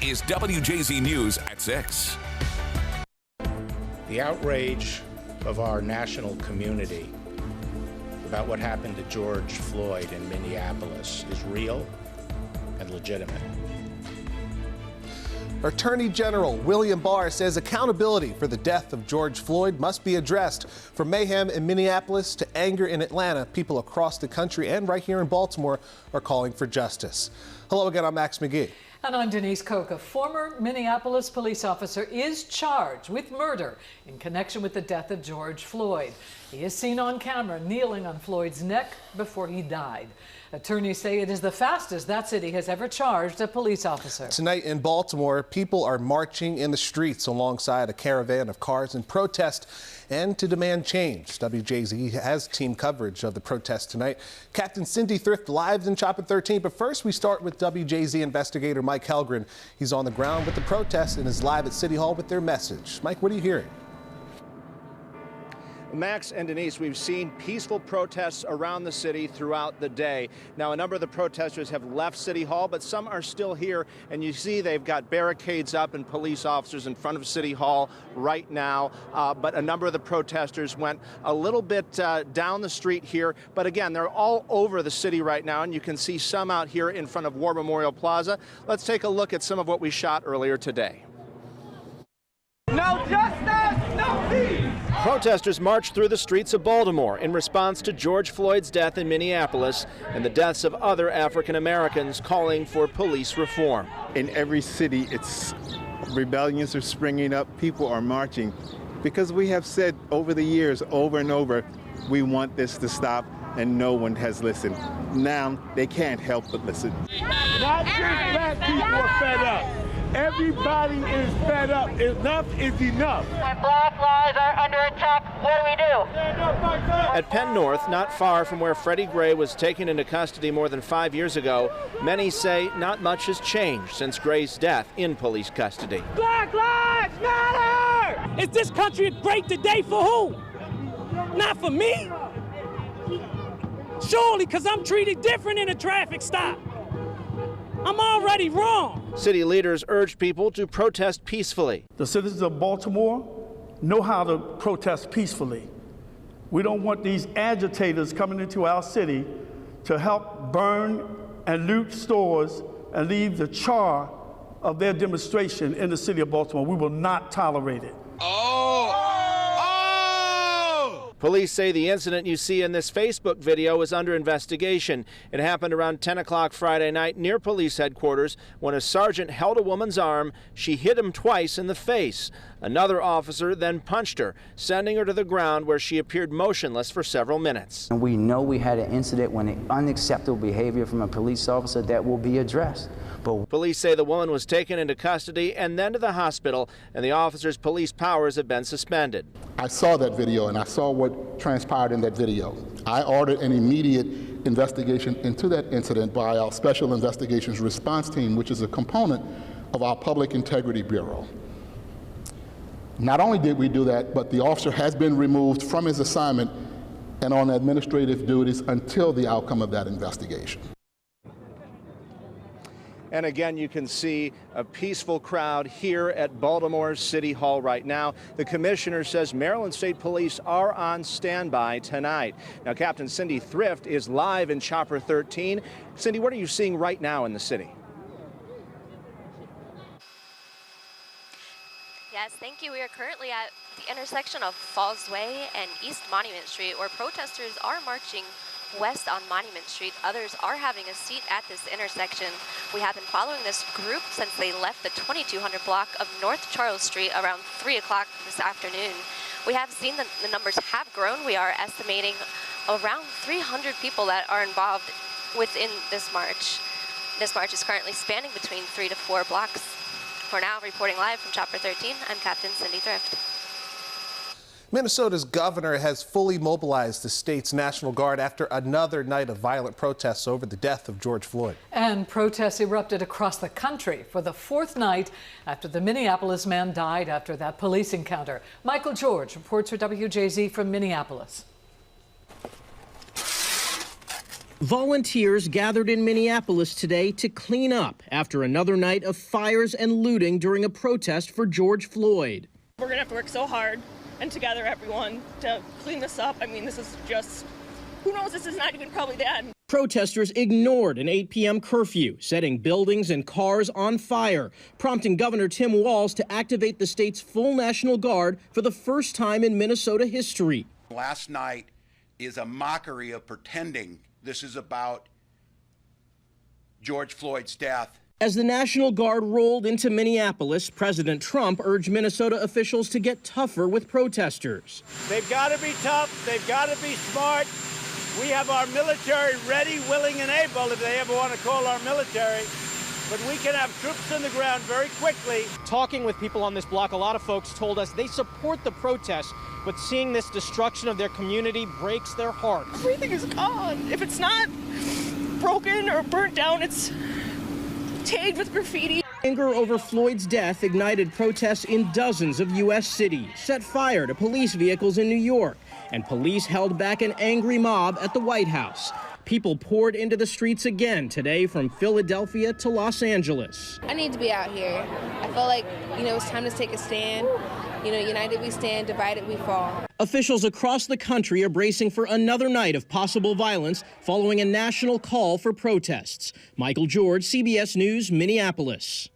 is WJZ News at 6. The outrage of our national community about what happened to George Floyd in Minneapolis is real and legitimate. Attorney General William Barr says accountability for the death of George Floyd must be addressed. From mayhem in Minneapolis to anger in Atlanta, people across the country and right here in Baltimore are calling for justice. Hello again, I'm Max McGee. And I'm Denise Koch. A former Minneapolis police officer is charged with murder in connection with the death of George Floyd. He is seen on camera kneeling on Floyd's neck before he died. Attorneys say it is the fastest that city has ever charged a police officer. Tonight in Baltimore, people are marching in the streets alongside a caravan of cars in protest and to demand change. WJZ has team coverage of the protest tonight. Captain Cindy Thrift live in Chopper 13. But first, we start with WJZ investigator Mike Helgren. He's on the ground with the protest and is live at City Hall with their message. Mike, what are you hearing? Max and Denise, we've seen peaceful protests around the city throughout the day. Now, a number of the protesters have left City Hall, but some are still here. And you see they've got barricades up and police officers in front of City Hall right now. But a number of the protesters went a little bit down the street here. But again, they're all over the city right now. And you can see some out here in front of War Memorial Plaza. Let's take a look at some of what we shot earlier today. No justice, no peace! Protesters marched through the streets of Baltimore in response to George Floyd's death in Minneapolis and the deaths of other African Americans, calling for police reform. In every city, rebellions are springing up, people are marching, because we have said over the years, over and over, we want this to stop, and no one has listened. Now, they can't help but listen. Not just black people are fed up. Everybody is fed up. Enough is enough. When black lives are under attack, what do we do? At Penn North, not far from where Freddie Gray was taken into custody more than 5 years ago, many say not much has changed since Gray's death in police custody. Black lives matter! Is this country a great today for who? Not for me. Surely, because I'm treated different in a traffic stop. I'm already wrong. City leaders urged people to protest peacefully. The citizens of Baltimore know how to protest peacefully. We don't want these agitators coming into our city to help burn and loot stores and leave the char of their demonstration in the city of Baltimore. We will not tolerate it. Police say the incident you see in this Facebook video is under investigation. It happened around 10 o'clock Friday night near police headquarters when a sergeant held a woman's arm. She hit him twice in the face. Another officer then punched her, sending her to the ground where she appeared motionless for several minutes. And we know we had an incident when unacceptable behavior from a police officer that will be addressed. But police say the woman was taken into custody and then to the hospital, and the officer's police powers have been suspended. I saw that video and I saw what transpired in that video. I ordered an immediate investigation into that incident by our Special Investigations Response Team, which is a component of our Public Integrity Bureau. Not only did we do that, but the officer has been removed from his assignment and on administrative duties until the outcome of that investigation. And again, you can see a peaceful crowd here at Baltimore City Hall right now. The commissioner says Maryland State Police are on standby tonight. Now, Captain Cindy Thrift is live in Chopper 13. Cindy, what are you seeing right now in the city? Yes, thank you. We are currently at the intersection of Falls Way and East Monument Street, where protesters are marching west on Monument Street. Others are having a seat at this intersection. We have been following this group since they left the 2200 block of North Charles Street around 3 o'clock this afternoon. We have seen the numbers have grown. We are estimating around 300 people that are involved within this march. This march is currently spanning between 3 to 4 blocks. For now, reporting live from Chopper 13, I'm Captain Cindy Thrift. Minnesota's governor has fully mobilized the state's National Guard after another night of violent protests over the death of George Floyd. And protests erupted across the country for the fourth night after the Minneapolis man died after that police encounter. Michael George reports for WJZ from Minneapolis. Volunteers gathered in Minneapolis today to clean up after another night of fires and looting during a protest for George Floyd. We're going to have to work so hard and together, everyone, to clean this up. I mean, this is just, who knows, this is not even probably the end. Protesters ignored an 8 p.m. curfew, setting buildings and cars on fire, prompting Governor Tim Walz to activate the state's full National Guard for the first time in Minnesota history. Last night is a mockery of pretending this is about George Floyd's death. As the National Guard rolled into Minneapolis, President Trump urged Minnesota officials to get tougher with protesters. They've got to be tough. They've got to be smart. We have our military ready, willing, and able if they ever want to call our military. But we can have troops on the ground very quickly. Talking with people on this block, a lot of folks told us they support the protests, but seeing this destruction of their community breaks their heart. Everything is gone. If it's not broken or burnt down, it's tagged with graffiti. Anger over Floyd's death ignited protests in dozens of U.S. cities, set fire to police vehicles in New York, and police held back an angry mob at the White House. People poured into the streets again today from Philadelphia to Los Angeles. I need to be out here. I feel like, it's time to take a stand. United we stand, divided we fall. Officials across the country are bracing for another night of possible violence following a national call for protests. Michael George, CBS News, Minneapolis.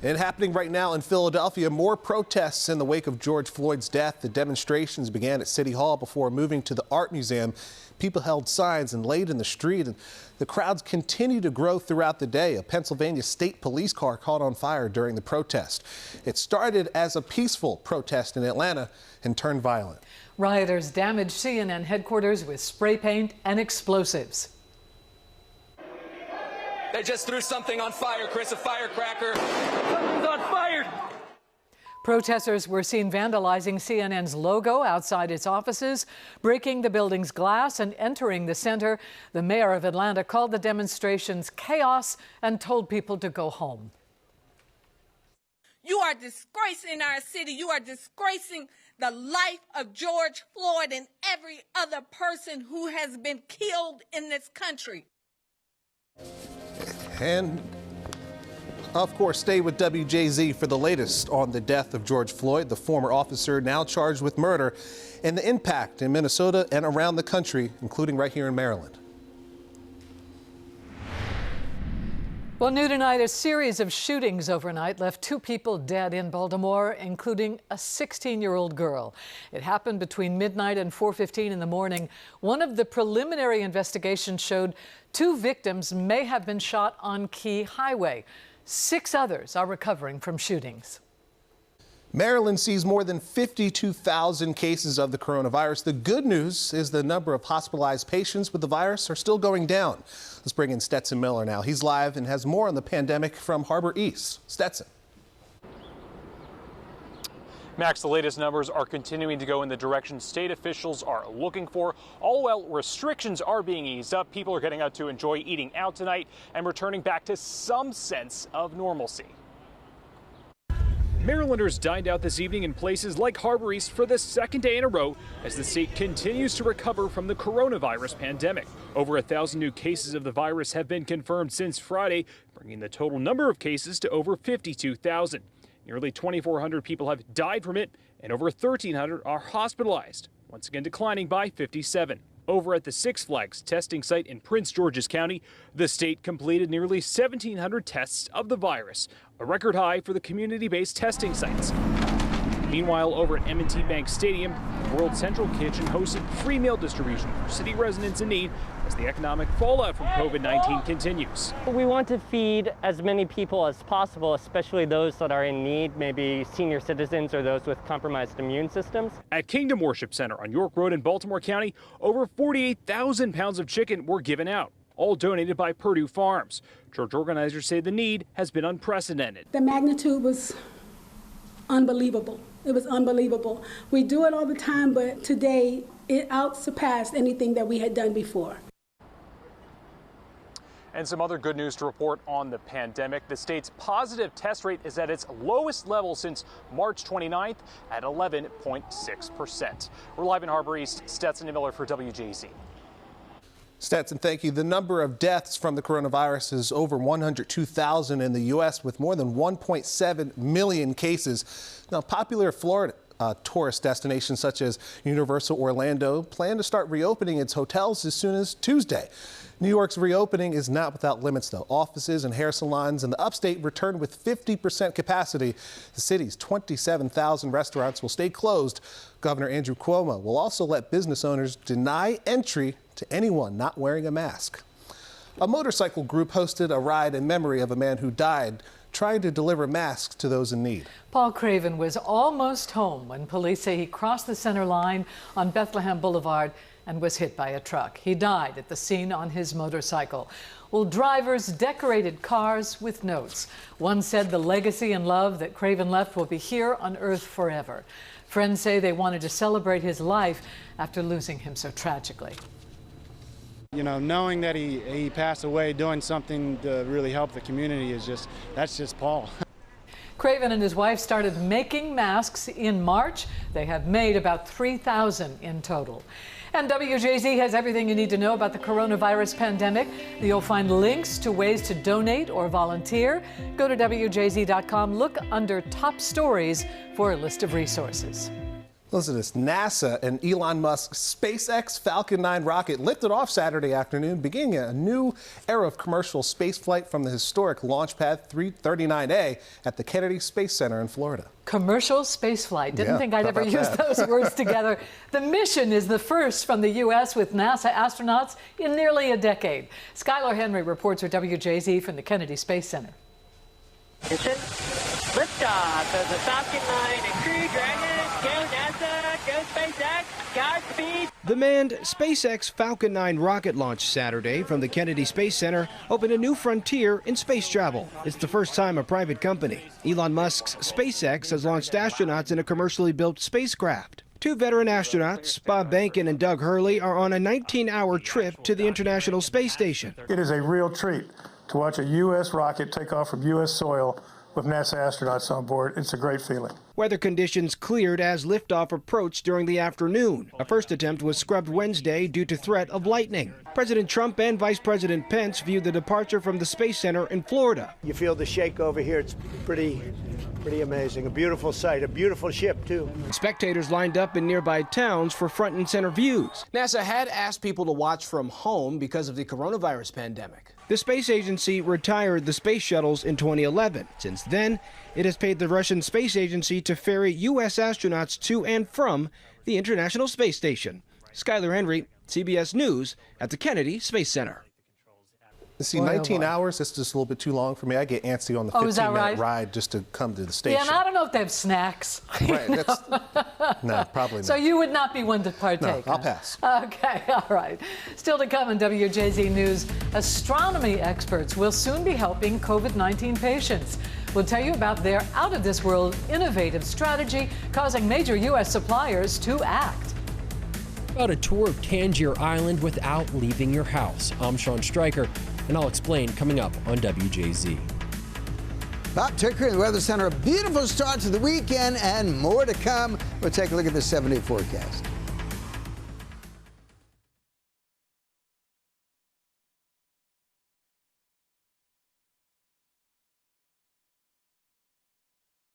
And happening right now in Philadelphia, more protests in the wake of George Floyd's death. The demonstrations began at City Hall before moving to the Art Museum. People held signs and laid in the street, and the crowds continue to grow throughout the day. A Pennsylvania state police car caught on fire during the protest. It started as a peaceful protest in Atlanta and turned violent. Rioters damaged CNN headquarters with spray paint and explosives. They just threw something on fire, Chris, a firecracker. Something's on fire. Protesters were seen vandalizing CNN's logo outside its offices, breaking the building's glass and entering the center. The mayor of Atlanta called the demonstrations chaos and told people to go home. You are disgracing our city. You are disgracing the life of George Floyd and every other person who has been killed in this country. And, of course, stay with WJZ for the latest on the death of George Floyd, the former officer now charged with murder, and the impact in Minnesota and around the country, including right here in Maryland. Well, new tonight, a series of shootings overnight left 2 people dead in Baltimore, including a 16-year-old girl. It happened between midnight and 4:15 in the morning. One of the preliminary investigations showed 2 victims may have been shot on Key Highway. 6 others are recovering from shootings. Maryland sees more than 52,000 cases of the coronavirus. The good news is the number of hospitalized patients with the virus are still going down. Let's bring in Stetson Miller now. He's live and has more on the pandemic from Harbor East. Stetson. Max, the latest numbers are continuing to go in the direction state officials are looking for. All while restrictions are being eased up, people are getting out to enjoy eating out tonight and returning back to some sense of normalcy. Marylanders dined out this evening in places like Harbor East for the 2nd day in a row as the state continues to recover from the coronavirus pandemic. Over 1,000 new cases of the virus have been confirmed since Friday, bringing the total number of cases to over 52,000. Nearly 2,400 people have died from it, and over 1,300 are hospitalized, once again declining by 57. Over at the Six Flags testing site in Prince George's County, the state completed nearly 1,700 tests of the virus, a record high for the community-based testing sites. Meanwhile, over at M&T Bank Stadium, the World Central Kitchen hosted free meal distribution for city residents in need as the economic fallout from COVID-19 continues. We want to feed as many people as possible, especially those that are in need, maybe senior citizens or those with compromised immune systems. At Kingdom Worship Center on York Road in Baltimore County, over 48,000 pounds of chicken were given out, all donated by Purdue Farms. Church organizers say the need has been unprecedented. The magnitude was unbelievable. It was unbelievable. We do it all the time, but today it outsurpassed anything that we had done before. And some other good news to report on the pandemic. The state's positive test rate is at its lowest level since March 29th at 11.6%. We're live in Harbor East. Stetson Miller for WJZ. Stetson, thank you. The number of deaths from the coronavirus is over 102,000 in the U.S. with more than 1.7 million cases. Now, popular Florida tourist destinations such as Universal Orlando plan to start reopening its hotels as soon as Tuesday. New York's reopening is not without limits, though. Offices and hair salons in the upstate return with 50% capacity. The city's 27,000 restaurants will stay closed. Governor Andrew Cuomo will also let business owners deny entry to anyone not wearing a mask. A motorcycle group hosted a ride in memory of a man who died trying to deliver masks to those in need. Paul Craven was almost home when police say he crossed the center line on Bethlehem Boulevard and was hit by a truck. He died at the scene on his motorcycle. Well, drivers decorated cars with notes. One said the legacy and love that Craven left will be here on earth forever. Friends say they wanted to celebrate his life after losing him so tragically. You know, knowing that he passed away doing something to really help the community that's just Paul. Craven and his wife started making masks in March. They have made about 3,000 in total. And WJZ has everything you need to know about the coronavirus pandemic. You'll find links to ways to donate or volunteer. Go to WJZ.com, look under top stories for a list of resources. Listen to this. NASA and Elon Musk's SpaceX Falcon 9 rocket lifted off Saturday afternoon, beginning a new era of commercial spaceflight from the historic launch pad 339A at the Kennedy Space Center in Florida. Commercial spaceflight. Didn't think I'd ever use those words together. The mission is the first from the U.S. with NASA astronauts in nearly a decade. Skylar Henry reports for WJZ from the Kennedy Space Center. Liftoff of the Falcon 9 and Crew Dragon. Go NASA, go SpaceX, Godspeed. The manned SpaceX Falcon 9 rocket launch Saturday from the Kennedy Space Center opened a new frontier in space travel. It's the first time a private company, Elon Musk's SpaceX, has launched astronauts in a commercially built spacecraft. Two veteran astronauts, Bob Behnken and Doug Hurley, are on a 19-hour trip to the International Space Station. It is a real treat to watch a U.S. rocket take off from U.S. soil with NASA astronauts on board. It's a great feeling. Weather conditions cleared as liftoff approached during the afternoon. A first attempt was scrubbed Wednesday due to threat of lightning. President Trump and Vice President Pence viewed the departure from the Space Center in Florida. You feel the shake over here. It's pretty amazing. A beautiful sight, a beautiful ship, too. Spectators lined up in nearby towns for front and center views. NASA had asked people to watch from home because of the coronavirus pandemic. The space agency retired the space shuttles in 2011. Since then, it has paid the Russian space agency to ferry U.S. astronauts to and from the International Space Station. Skylar Henry, CBS News at the Kennedy Space Center. See, 19 hours, that's just a little bit too long for me. I get antsy on the 15-minute ride just to come to the station. Yeah, and I don't know if they have snacks. Right, no, probably not. So you would not be one to partake? No, I'll pass. Okay, all right. Still to come on WJZ News, astronomy experts will soon be helping COVID-19 patients. We'll tell you about their out-of-this-world innovative strategy causing major U.S. suppliers to act. About a tour of Tangier Island without leaving your house. I'm Sean Stryker, and I'll explain coming up on WJZ. Bob Ticker in the Weather Center. A beautiful start to the weekend and more to come. We'll take a look at the 7-day forecast.